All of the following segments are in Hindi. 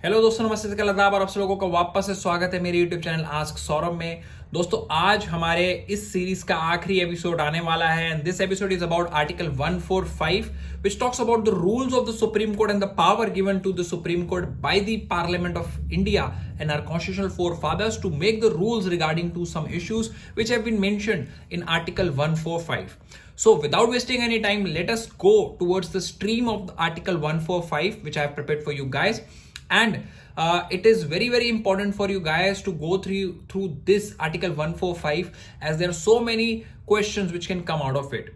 हेलो दोस्तों, नमस्ते, आदाब और आप सब लोगों का वापस से स्वागत है मेरे यूट्यूब चैनल आस्क सौरभ में। दोस्तों, आज हमारे इस सीरीज का आखिरी एपिसोड आने वाला है and this episode is about article 145 which talks about the rules of the Supreme Court and the power given to the Supreme Court by the Parliament of India and our constitutional forefathers to make the rules regarding to some issues which have been mentioned in article 145. So without wasting any time, let us go towards the stream of the article 145 which I have prepared for you guys. And it is very important for you guys to go through this article 145 as there are so many questions which can come out of it.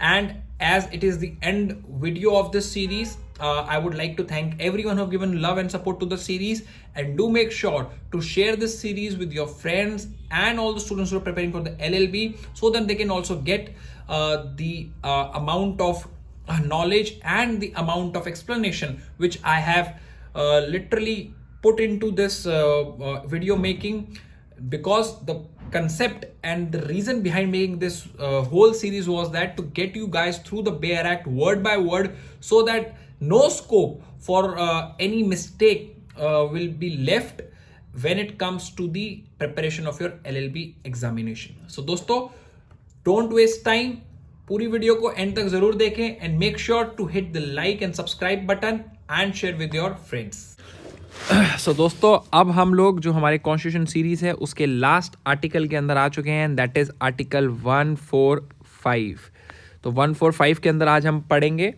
And as it is the end video of this series, I would like to thank everyone who have given love and support to the series, and do make sure to share this series with your friends and all the students who are preparing for the LLB so that they can also get the amount of knowledge and the amount of explanation which I have literally put into this video making, because the concept and the reason behind making this whole series was that to get you guys through the Bayer Act word by word so that no scope for any mistake will be left when it comes to the preparation of your LLB examination. So दोस्तों, don't waste time, पूरी वीडियो को एंड तक जरूर देखें and make sure to hit the like and subscribe button and share with your friends. So दोस्तों, अब हम लोग जो हमारे कॉन्स्टिट्यूशन सीरीज है उसके लास्ट आर्टिकल के अंदर आ चुके हैं, दैट इज आर्टिकल 145। तो 145 के अंदर आज हम पढ़ेंगे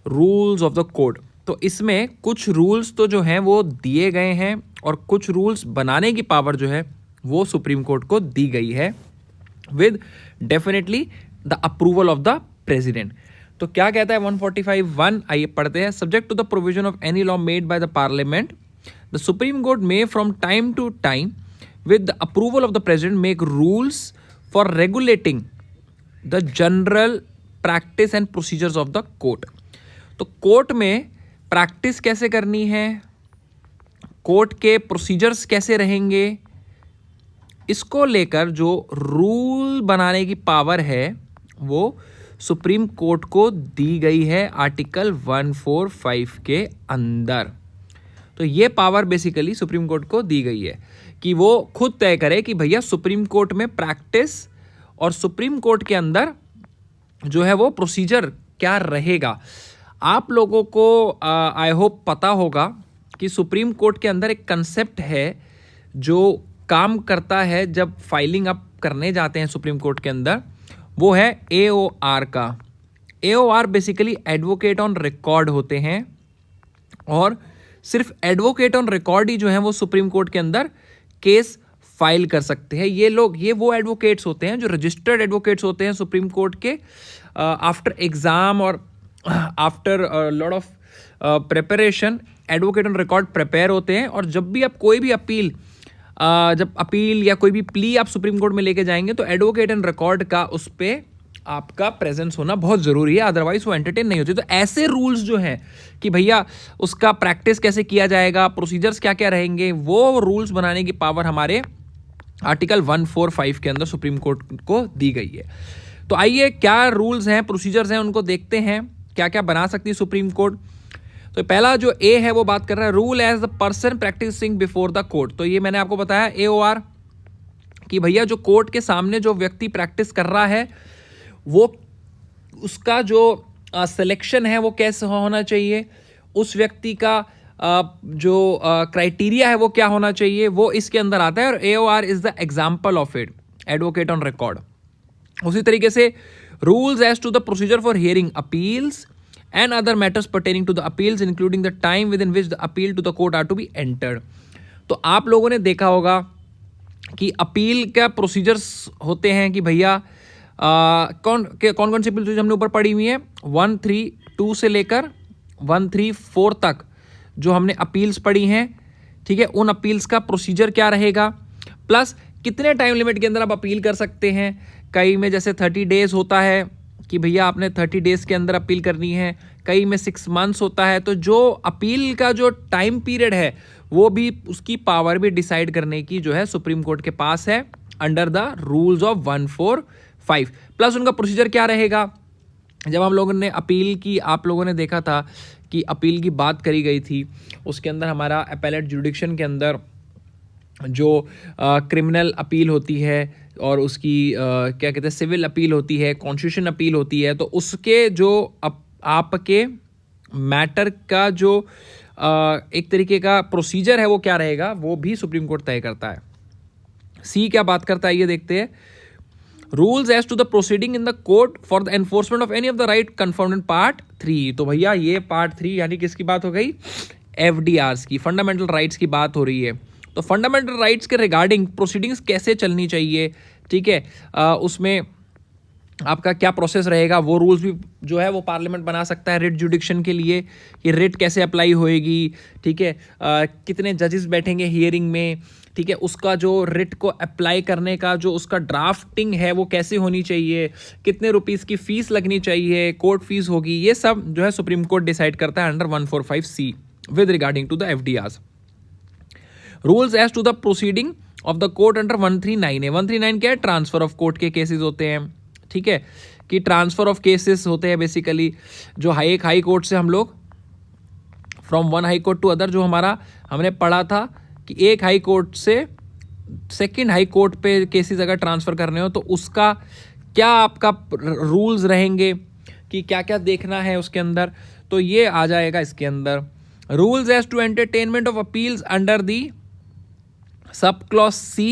रूल्स ऑफ द कोड। तो इसमें कुछ रूल्स तो जो हैं वो दिए गए हैं और कुछ रूल्स बनाने की पावर जो है वो सुप्रीम कोर्ट को दी गई है with definitely the approval of the president. तो क्या कहता है 145(1), आइए पढ़ते हैं। Subject to the provision of any law made by the parliament, the supreme court may from time to time with the approval of the president make rules for regulating the general practice and procedures of the court. तो कोर्ट में प्रैक्टिस कैसे करनी है, कोर्ट के प्रोसीजर्स कैसे रहेंगे, इसको लेकर जो रूल बनाने की पावर है वो सुप्रीम कोर्ट को दी गई है आर्टिकल 145 के अंदर। तो ये पावर बेसिकली सुप्रीम कोर्ट को दी गई है कि वो खुद तय करे कि भैया सुप्रीम कोर्ट में प्रैक्टिस और सुप्रीम कोर्ट के अंदर जो है वो प्रोसीजर क्या रहेगा। आप लोगों को आई होप पता होगा कि सुप्रीम कोर्ट के अंदर एक कंसेप्ट है जो काम करता है जब फाइलिंग आप करने जाते हैं सुप्रीम कोर्ट के अंदर, वो है AOR का। AOR basically advocate on record होते हैं और सिर्फ एडवोकेट ऑन रिकॉर्ड ही जो है वो सुप्रीम कोर्ट के अंदर केस फाइल कर सकते हैं। ये वो एडवोकेट्स होते हैं जो रजिस्टर्ड एडवोकेट्स होते हैं सुप्रीम कोर्ट के। आफ्टर एग्जाम और after lot of preparation advocate on record prepare होते हैं, और जब भी आप कोई भी जब अपील या कोई भी प्ली आप सुप्रीम कोर्ट में लेके जाएंगे तो एडवोकेट एंड रिकॉर्ड का उस पर आपका प्रेजेंस होना बहुत ज़रूरी है, अदरवाइज वो एंटरटेन नहीं होती। तो ऐसे रूल्स जो हैं कि भैया उसका प्रैक्टिस कैसे किया जाएगा, प्रोसीजर्स क्या क्या रहेंगे, वो रूल्स बनाने की पावर हमारे आर्टिकल 145 के अंदर सुप्रीम कोर्ट को दी गई है। तो आइए क्या रूल्स हैं, प्रोसीजर्स हैं, उनको देखते हैं क्या क्या बना सकती है सुप्रीम कोर्ट। तो पहला जो ए है वो बात कर रहा है rule as the person practicing before the court. तो ये मैंने आपको बताया AOR कि भैया जो कोर्ट के सामने जो व्यक्ति प्रैक्टिस कर रहा है वो उसका जो सिलेक्शन है वो कैसे होना चाहिए, उस व्यक्ति का जो क्राइटेरिया है वो क्या होना चाहिए, वो इसके अंदर आता है। और AOR is the example of it, advocate on record. उसी तरीके से rules as to the procedure for hearing appeals and other matters pertaining to the appeals including the time within which the appeal to the court are to be entered। तो आप लोगों ने देखा होगा कि अपील का प्रोसीजर्स होते हैं कि भैया कौन कौन सी प्रोसीजर हमने ऊपर पढ़ी हुई है, 132 से लेकर 134 तक जो हमने अपील्स पढ़ी हैं, ठीक है, उन अपील्स का प्रोसीजर क्या रहेगा, प्लस कितने टाइम लिमिट के अंदर आप अपील कर सकते हैं। कई में जैसे 30 डेज होता है कि भैया आपने 30 डेज के अंदर अपील करनी है, कई में 6 मंथ्स होता है। तो जो अपील का जो टाइम पीरियड है वो भी उसकी पावर भी डिसाइड करने की जो है सुप्रीम कोर्ट के पास है under the rules of 145। Plus उनका प्रोसीजर क्या रहेगा, जब हम लोगों ने अपील की, आप लोगों ने देखा था की अपील की बात करी गई थी, उसके अंदर हमारा अपीलेट जुडिक्शन के अंदर जो क्रिमिनल अपील होती है और उसकी क्या कहते हैं सिविल अपील होती है, कॉन्स्टिट्यूशन अपील होती है, तो उसके जो आपके मैटर का जो एक तरीके का प्रोसीजर है वो क्या रहेगा, वो भी सुप्रीम कोर्ट तय करता है। सी क्या बात करता है ये देखते हैं। Rules as to the proceeding in the court for the enforcement of any of the right confirmed in part 3। तो भैया ये पार्ट 3 यानी किसकी बात हो गई, FDRs की, फंडामेंटल राइट्स की बात हो रही है। तो फंडामेंटल राइट्स के रिगार्डिंग प्रोसीडिंग्स कैसे चलनी चाहिए, ठीक है, उसमें आपका क्या प्रोसेस रहेगा, वो रूल्स भी जो है वो पार्लियामेंट बना सकता है रिट जुडिक्शन के लिए, कि रिट कैसे अप्लाई होएगी, ठीक है, कितने जजेस बैठेंगे हियरिंग में, ठीक है, उसका जो रिट को अप्लाई करने का जो उसका ड्राफ्टिंग है वो कैसे होनी चाहिए, कितने रुपीस की फीस लगनी चाहिए, कोर्ट फीस होगी, ये सब जो है सुप्रीम कोर्ट डिसाइड करता है under 145C with regarding to the FDRs। Rules as to the proceeding of the court under 139 है। 139 क्या है, ट्रांसफर ऑफ कोर्ट के केसेस होते हैं, ठीक है, कि ट्रांसफर ऑफ केसेस होते हैं बेसिकली, जो एक हाई कोर्ट से हम लोग from one high court to other, जो हमने पढ़ा था कि एक हाई कोर्ट से सेकंड हाई कोर्ट पे केसेस अगर ट्रांसफर करने हो तो उसका क्या आपका रूल्स रहेंगे, कि क्या क्या देखना है उसके अंदर, तो ये आ जाएगा इसके अंदर। Rules as to entertainment of appeals under the sub clause C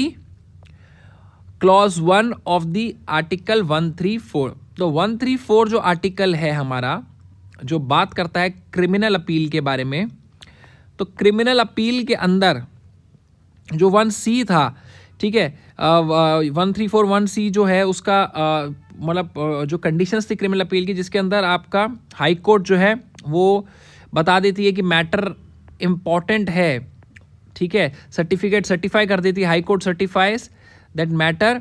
clause 1 of the article 134। तो 134 जो आर्टिकल है हमारा, जो बात करता है क्रिमिनल अपील के बारे में, तो क्रिमिनल अपील के अंदर जो 1C था, ठीक है, 1341C जो है उसका मतलब जो कंडीशंस थी क्रिमिनल अपील की, जिसके अंदर आपका हाई कोर्ट जो है वो बता देती है कि मैटर इम्पॉर्टेंट है, ठीक है, सर्टिफाई कर देती है, high court certifies that matter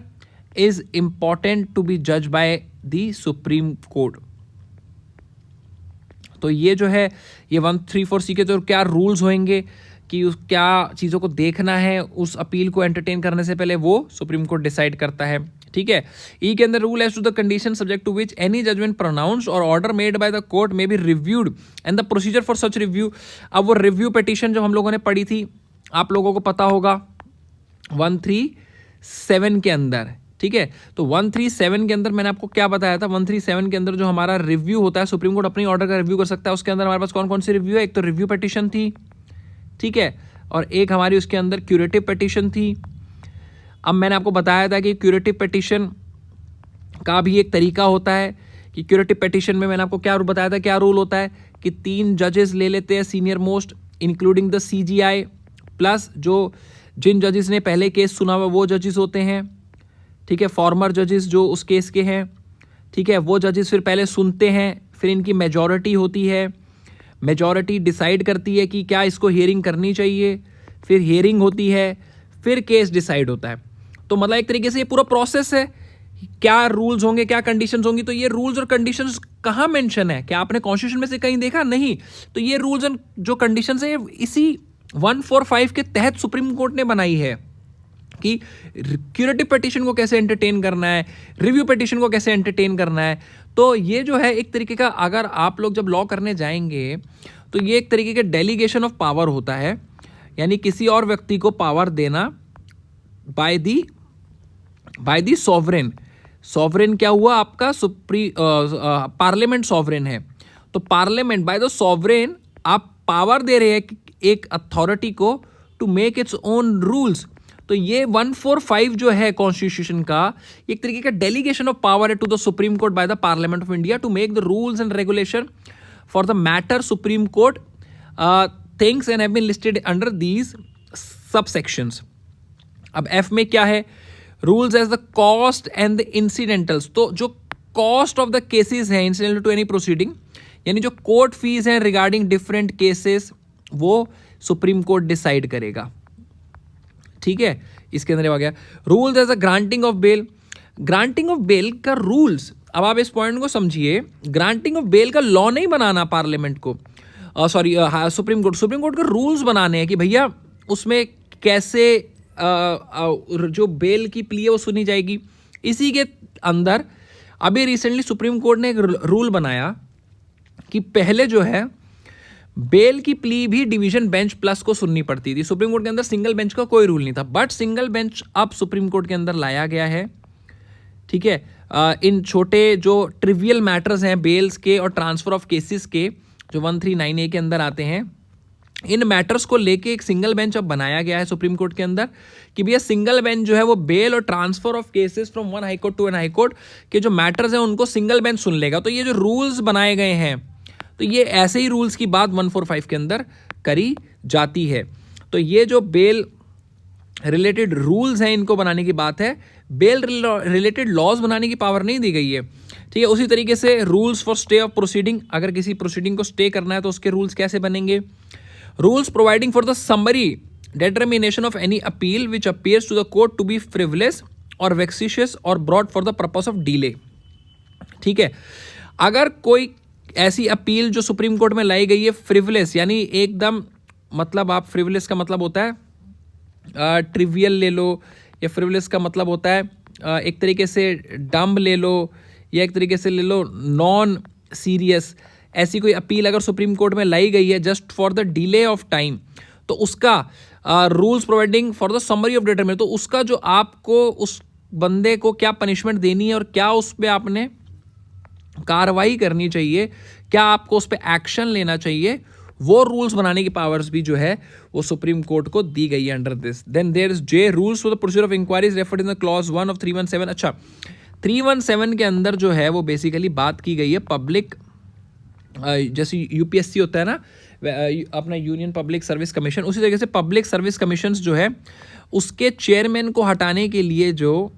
is important to be जज बाय द सुप्रीम कोर्ट। तो ये जो है ये 134C के जो क्या रूल्स होंगे, कि उस क्या चीज़ों को देखना है उस अपील को एंटरटेन करने से पहले, वो सुप्रीम कोर्ट डिसाइड करता है, ठीक है। ई के अंदर rule as to the condition subject to which any judgement pronounced और order made by the court may be reviewed and the procedure for such review. अब वो रिव्यू पिटीशन जो हम लोगों ने पढ़ी थी, आप लोगों को पता होगा 137 के अंदर, ठीक है, तो 137 के अंदर मैंने आपको क्या बताया था, 137 के अंदर जो हमारा रिव्यू होता है, सुप्रीम कोर्ट अपनी ऑर्डर का रिव्यू कर सकता है, उसके अंदर हमारे पास कौन कौन सी रिव्यू है, एक तो रिव्यू पिटीशन थी, ठीक है, और एक हमारी उसके अंदर क्यूरेटिव पिटीशन थी। अब मैंने आपको बताया था कि क्यूरेटिव पिटीशन का भी एक तरीका होता है, कि क्यूरेटिव पिटीशन में मैंने आपको क्या बताया था, क्या रूल होता है, कि 3 जजेस ले लेते हैं senior most including the CGI, plus जो जिन जजेस ने पहले केस सुना हुआ वो जजेस होते हैं, ठीक है, फॉर्मर जजेस जो उस केस के हैं, ठीक है, वो जजेस फिर पहले सुनते हैं, फिर इनकी मेजॉरिटी होती है, मेजॉरिटी डिसाइड करती है कि क्या इसको हियरिंग करनी चाहिए, फिर हियरिंग होती है, फिर केस डिसाइड होता है। तो मतलब एक तरीके से ये पूरा प्रोसेस है, क्या रूल्स होंगे, क्या कंडीशंस होंगी। तो ये रूल्स और कंडीशंस कहाँ मेंशन है, क्या आपने कॉन्स्टिट्यूशन में से कहीं देखा, नहीं। तो ये रूल्स एंड जो कंडीशंस है इसी 145 के तहत सुप्रीम कोर्ट ने बनाई है, कि क्यूरेटिव पिटीशन को कैसे एंटरटेन करना है, रिव्यू पिटीशन को कैसे एंटरटेन करना है। तो ये जो है एक तरीके का, अगर आप लोग जब लॉ करने जाएंगे तो ये एक तरीके का डेलीगेशन ऑफ पावर होता है, यानी किसी और व्यक्ति को पावर देना बाय दी सॉवरेन। सॉवरेन क्या हुआ आपका, पार्लियामेंट सॉवरेन है, तो पार्लियामेंट बाय द सॉवरेन आप पावर दे रहे हैं एक अथॉरिटी को to make its own rules. तो ये 145 जो है कॉन्स्टिट्यूशन का, एक तरीके का डेलीगेशन ऑफ पावर है to the supreme Court by the Parliament of India to make the rules and regulation for the matter Supreme Court things and have been listed under these subsections. अब एफ में क्या है, rules as the cost and the incidentals. तो जो कॉस्ट ऑफ द केसेस है इंसिडेंटल टू एनी प्रोसीडिंग, यानी जो कोर्ट फीस है रिगार्डिंग डिफरेंट केसेस, वो सुप्रीम कोर्ट डिसाइड करेगा, ठीक है। इसके अंदर आ गया rules as a granting of bail. Granting of bail का रूल्स, अब आप इस पॉइंट को समझिए, ग्रांटिंग ऑफ बेल का लॉ नहीं बनाना पार्लियामेंट को, सुप्रीम कोर्ट के रूल्स बनाने हैं कि भैया उसमें कैसे जो बेल की प्ली है वो सुनी जाएगी। इसी के अंदर अभी रिसेंटली सुप्रीम कोर्ट ने एक रूल बनाया कि पहले जो है बेल की प्ली भी डिवीजन बेंच प्लस को सुननी पड़ती थी। सुप्रीम कोर्ट के अंदर सिंगल बेंच का कोई रूल नहीं था, बट सिंगल बेंच अब सुप्रीम कोर्ट के अंदर लाया गया है। ठीक है, इन छोटे जो ट्रिवियल मैटर्स हैं बेल्स के और ट्रांसफर ऑफ केसेस के, जो 139A के अंदर आते हैं, इन मैटर्स को लेके एक सिंगल बेंच अब बनाया गया है सुप्रीम कोर्ट के अंदर कि भैया सिंगल बेंच जो है वो बेल और transfer of cases from one high court to an high court के जो मैटर्स हैं उनको सिंगल बेंच सुन लेगा। तो ये जो रूल्स बनाए गए हैं, तो ये ऐसे ही रूल्स की बात 145 के अंदर करी जाती है। तो ये जो बेल रिलेटेड रूल्स हैं इनको बनाने की बात है, बेल रिलेटेड लॉज बनाने की पावर नहीं दी गई है। ठीक है, उसी तरीके से rules for stay of proceeding, अगर किसी प्रोसीडिंग को स्टे करना है तो उसके रूल्स कैसे बनेंगे। Rules providing for the summary determination of any appeal which appears to the court to be frivolous or vexatious or brought for the purpose of delay। ठीक है, अगर कोई ऐसी अपील जो सुप्रीम कोर्ट में लाई गई है फ्रिवलेस, यानी एकदम, मतलब आप फ्रिवलेस का मतलब होता है ट्रिवियल ले लो, या फ्रिवलेस का मतलब होता है एक तरीके से डम्ब ले लो, या एक तरीके से ले लो नॉन सीरियस। ऐसी कोई अपील अगर सुप्रीम कोर्ट में लाई गई है just for the delay of time, तो उसका rules providing for the summary of determination, तो उसका जो आपको उस बंदे को क्या पनिशमेंट देनी है और क्या उस पर आपने कार्रवाई करनी चाहिए, क्या आपको उस पर एक्शन लेना चाहिए, वो रूल्स बनाने की पावर्स भी जो है वो सुप्रीम कोर्ट को दी गई है under this. Then there is J rules for the procedure of inquiries referred in the clause 1 of 317। अच्छा, 317 के अंदर जो है वो बेसिकली बात की गई है पब्लिक, जैसे यूपीएससी होता है ना अपना यूनियन पब्लिक सर्विस कमीशन, उसी तरीके से पब्लिक सर्विस कमीशन जो है उसके चेयरमैन को हटाने के लिए जो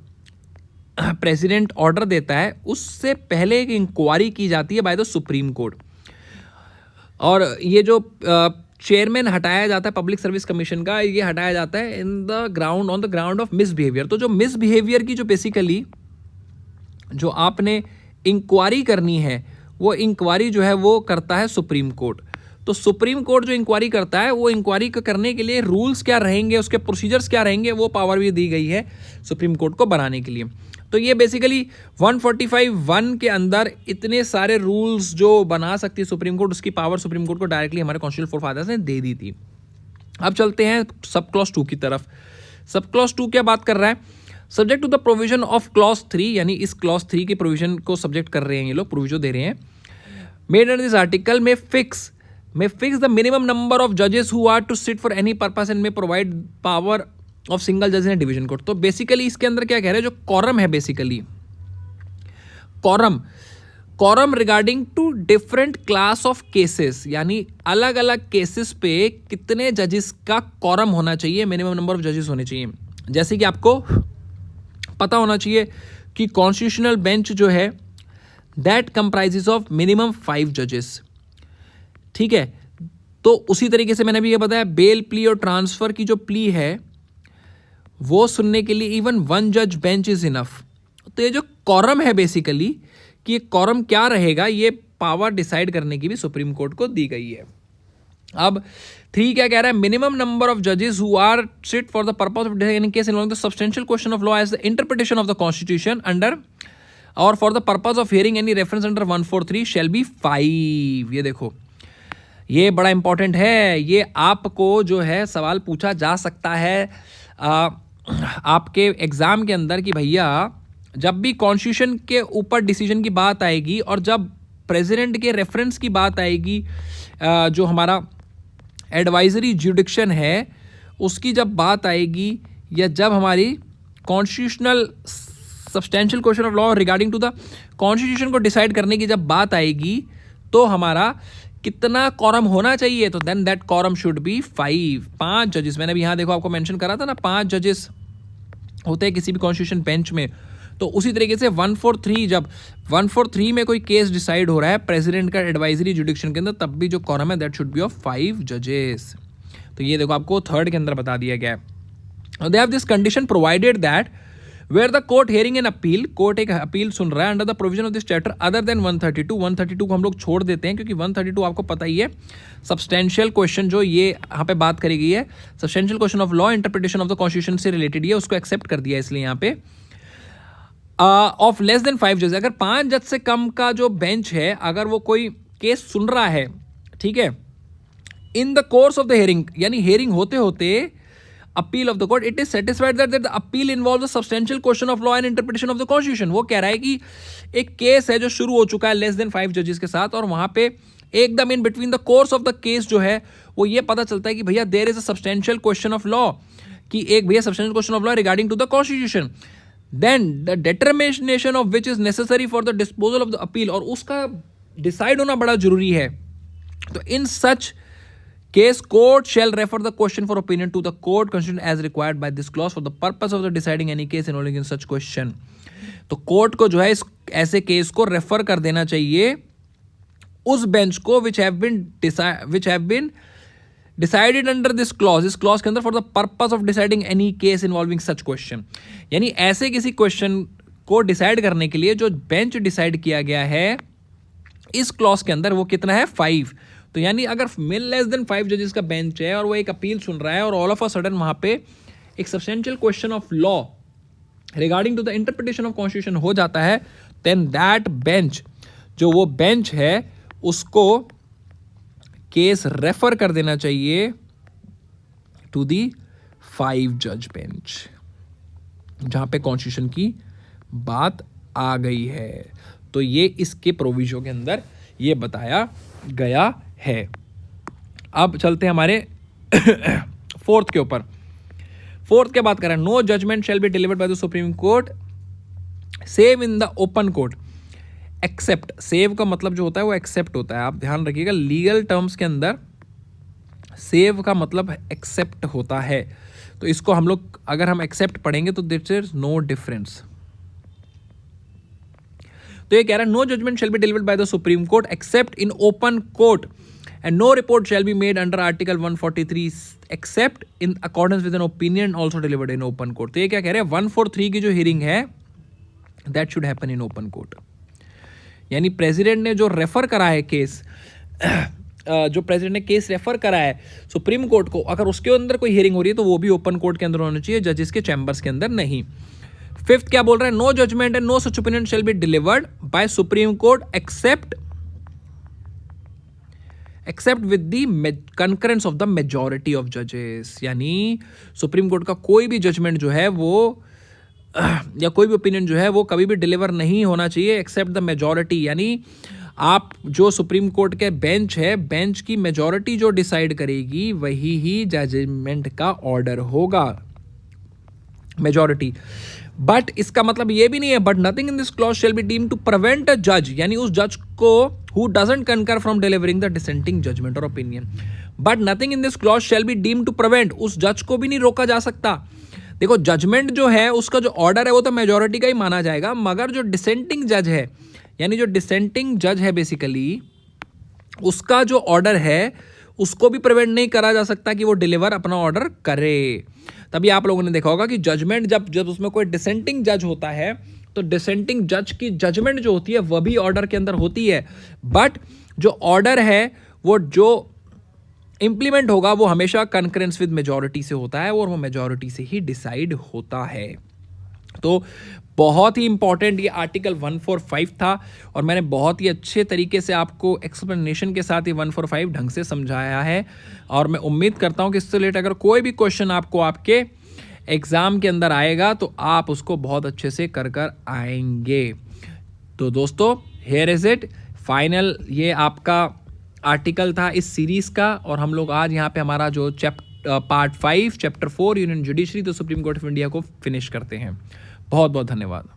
प्रेसिडेंट ऑर्डर देता है उससे पहले एक इंक्वायरी की जाती है बाय द सुप्रीम कोर्ट। और ये जो चेयरमैन हटाया जाता है पब्लिक सर्विस कमीशन का, ये हटाया जाता है in the ground on the ground of misbehaviour. तो जो मिसबिहेवियर की जो बेसिकली जो आपने इंक्वायरी करनी है वो इंक्वायरी जो है वो करता है सुप्रीम कोर्ट। तो सुप्रीम कोर्ट जो इंक्वायरी करता है वो इंक्वायरी करने के लिए रूल्स क्या रहेंगे, उसके प्रोसीजर्स क्या रहेंगे, वो पावर भी दी गई है सुप्रीम कोर्ट को बनाने के लिए। तो ये बेसिकली 145(1) के अंदर इतने सारे रूल्स जो बना सकती है सुप्रीम कोर्ट, उसकी पावर सुप्रीम कोर्ट को डायरेक्टली हमारे कॉन्स्टिट्यूशनल फोरफादर्स ने दे दी थी। अब चलते हैं सब क्लॉज 2 की तरफ। सब क्लॉज 2 क्या बात कर रहा है, subject to the provision of clause 3, यानी इस क्लॉज 3 के प्रोविजन को सब्जेक्ट कर रहे हैं ये लोग, प्रोविजन दे रहे हैं। मेड अंडर दिस आर्टिकल में fix the minimum number of जजेस who are to sit for any purpose and में प्रोवाइड पावर ऑफ सिंगल जज इन डिवीजन कोर्ट। तो बेसिकली इसके अंदर क्या कह रहे हैं, जो कॉरम है, basically quorum regarding to different class of cases, यानी अलग अलग केसेस पे कितने जजेस का कॉरम होना चाहिए, मिनिमम नंबर ऑफ जजेस होने चाहिए। जैसे कि आपको पता होना चाहिए कि कॉन्स्टिट्यूशनल बेंच जो है दैट कंप्राइजेस ऑफ मिनिमम 5 जजेस। ठीक है, तो उसी तरीके से मैंने भी ये बताया बेल प्ली और ट्रांसफर की जो प्ली है वो सुनने के लिए इवन 1 जज बेंच इज इनफ। तो ये जो कॉरम है बेसिकली कि ये कॉरम क्या रहेगा, ये पावर डिसाइड करने की भी सुप्रीम कोर्ट को दी गई है। अब 3 क्या कह रहा है, मिनिमम नंबर ऑफ जजेस who are sit for the purpose of in case involving the substantial question of law as the interpretation of the Constitution under और for the purpose of hearing any reference under 143 shall be 5। ये देखो, ये बड़ा इंपॉर्टेंट है, ये आपको जो है सवाल पूछा जा सकता है आपके एग्जाम के अंदर कि भैया जब भी कॉन्स्टिट्यूशन के ऊपर डिसीजन की बात आएगी और जब प्रेसिडेंट के रेफरेंस की बात आएगी, जो हमारा एडवाइजरी जुडिक्शन है उसकी जब बात आएगी, या जब हमारी constitutional substantial question of law regarding to the constitution को डिसाइड करने की जब बात आएगी, तो हमारा कितना कॉरम होना चाहिए, तो then that quorum should be 5 जजेस। मैंने भी यहाँ देखो आपको मेंशन करा था ना, 5 जजेस होते हैं किसी भी कॉन्स्टिट्यूशन बेंच में। तो उसी तरीके से 143, जब 143 में कोई केस डिसाइड हो रहा है प्रेसिडेंट का एडवाइजरी जुडिक्शन के अंदर, तब भी जो कॉरम है दैट शुड बी ऑफ 5 जजेस। तो ये देखो आपको 3rd के अंदर बता दिया गया है। They have this condition provided that where the court hearing an appeal, court एक अपील सुन रहा है under the provision of this chapter other than 132 को हम लोग छोड़ देते हैं, क्योंकि 132 आपको पता ही है सब्सटेंशियल क्वेश्चन जो ये यहाँ पे बात करी गई है, substantial question of law interpretation of the constitution से रिलेटेड है, उसको एक्सेप्ट कर दिया इसलिए यहाँ पे ऑफ लेस देन 5 जज। अगर 5 जज से कम का जो बेंच है, अगर वो कोई केस सुन रहा है, ठीक है, in the course of the hearing, यानी हेयरिंग होते होते appeal of the court, it is satisfied that the appeal involve substantial question of law and interpretation of the constitution. वो कह रहा है कि एक केस है जो शुरू हो चुका है लेस देन 5 जजेस के साथ, और वहां पे एकदम in between the course of the case जो है वो ये पता चलता है कि भैया there is a substantial question of law, कि एक भैया substantial question of law regarding to the constitution, then the determination of which is necessary for the disposal of the appeal, और उसका डिसाइड होना बड़ा जरूरी है। तो in such case court shall refer the question for opinion to the court constitution as required by this clause for the purpose of the deciding any case involving in such question। तो कोर्ट को जो है इस ऐसे केस को रेफर कर देना चाहिए उस बेंच को which have been decided under this clause, इस क्लॉज के अंदर for the purpose of deciding any case involving such question। यानी ऐसे किसी क्वेश्चन को डिसाइड करने के लिए जो बेंच डिसाइड किया गया है इस क्लॉज के अंदर वो कितना है 5। तो यानी अगर मिल लेस देन 5 जजेस का बेंच है और वो एक अपील सुन रहा है और ऑल ऑफ अ सडन वहां पे एक substantial question of law regarding to the interpretation of constitution हो जाता है, देन दैट बेंच, जो वो बेंच है उसको केस रेफर कर देना चाहिए टू दी 5 जज बेंच जहां पे कॉन्स्टिट्यूशन की बात आ गई है। तो ये इसके प्रोविजन के अंदर ये बताया गया है। अब चलते हैं हमारे फोर्थ के ऊपर। फोर्थ के बात करें, no judgment shall be delivered by the supreme court save in the open court except. Save का मतलब जो होता है वो एक्सेप्ट होता है, आप ध्यान रखिएगा लीगल टर्म्स के अंदर सेव का मतलब एक्सेप्ट होता है। तो इसको हम लोग अगर हम एक्सेप्ट पढ़ेंगे तो दिस इज नो डिफरेंस। तो ये कह रहा है no judgment shall be delivered by the supreme court except in open court and no report shall be made under article 143 except in accordance with an opinion also delivered in open court. तो ये क्या कह रहे हैं 143 की जो हियरिंग है that should happen in open court. यानी प्रेसिडेंट ने जो रेफर करा है केस जो प्रेसिडेंट ने केस रेफर करा है सुप्रीम कोर्ट को, अगर उसके अंदर कोई हियरिंग हो रही है तो वो भी ओपन कोर्ट के अंदर होना चाहिए, जजेस के चैम्बर्स के अंदर नहीं। फिफ्थ क्या बोल रहा है, no judgment and no such opinion shall be delivered by supreme court except with the concurrence of the majority of जजेस। यानी सुप्रीम कोर्ट का कोई भी जजमेंट जो है वो या कोई भी ओपिनियन जो है वो कभी भी डिलीवर नहीं होना चाहिए एक्सेप्ट द मेजॉरिटी। यानी आप जो सुप्रीम कोर्ट के बेंच है, बेंच की मेजॉरिटी जो डिसाइड करेगी वही ही जजमेंट का ऑर्डर होगा, मेजॉरिटी। बट इसका मतलब ये भी नहीं है but nothing in this clause shall be deemed to prevent a जज, यानी उस जज को who doesn't concur from delivering the dissenting judgement और opinion. But nothing in this clause shall be deemed to prevent, उस जज को भी नहीं रोका जा सकता। देखो जजमेंट जो है उसका जो ऑर्डर है वो तो मेजॉरिटी का ही माना जाएगा, मगर जो डिसेंटिंग जज है यानी जो डिसेंटिंग जज है बेसिकली उसका जो ऑर्डर है उसको भी प्रिवेंट नहीं करा जा सकता कि वो डिलीवर अपना ऑर्डर करे। तभी आप लोगों ने देखा होगा कि जजमेंट जब उसमें कोई डिसेंटिंग जज होता है तो डिसेंटिंग जज की जजमेंट जो होती है वह भी ऑर्डर के अंदर होती है, बट जो ऑर्डर है वो जो इंप्लीमेंट होगा वो हमेशा कंकरेंस विद मेजॉरिटी से होता है और वो मेजॉरिटी से ही डिसाइड होता है। तो बहुत ही इंपॉर्टेंट ये आर्टिकल 145 था और मैंने बहुत ही अच्छे तरीके से आपको एक्सप्लेनेशन के साथ ये 145 ढंग से समझाया है और मैं उम्मीद करता हूँ कि इससे रिलेटेड अगर कोई भी क्वेश्चन आपको आपके एग्ज़ाम के अंदर आएगा तो आप उसको बहुत अच्छे से कर आएंगे। तो दोस्तों हियर इज इट फाइनल, ये आपका आर्टिकल था इस सीरीज़ का और हम लोग आज यहाँ पे हमारा जो पार्ट 5 चैप्टर 4 यूनियन जुडिशरी तो सुप्रीम कोर्ट ऑफ इंडिया को फिनिश करते हैं। बहुत बहुत धन्यवाद।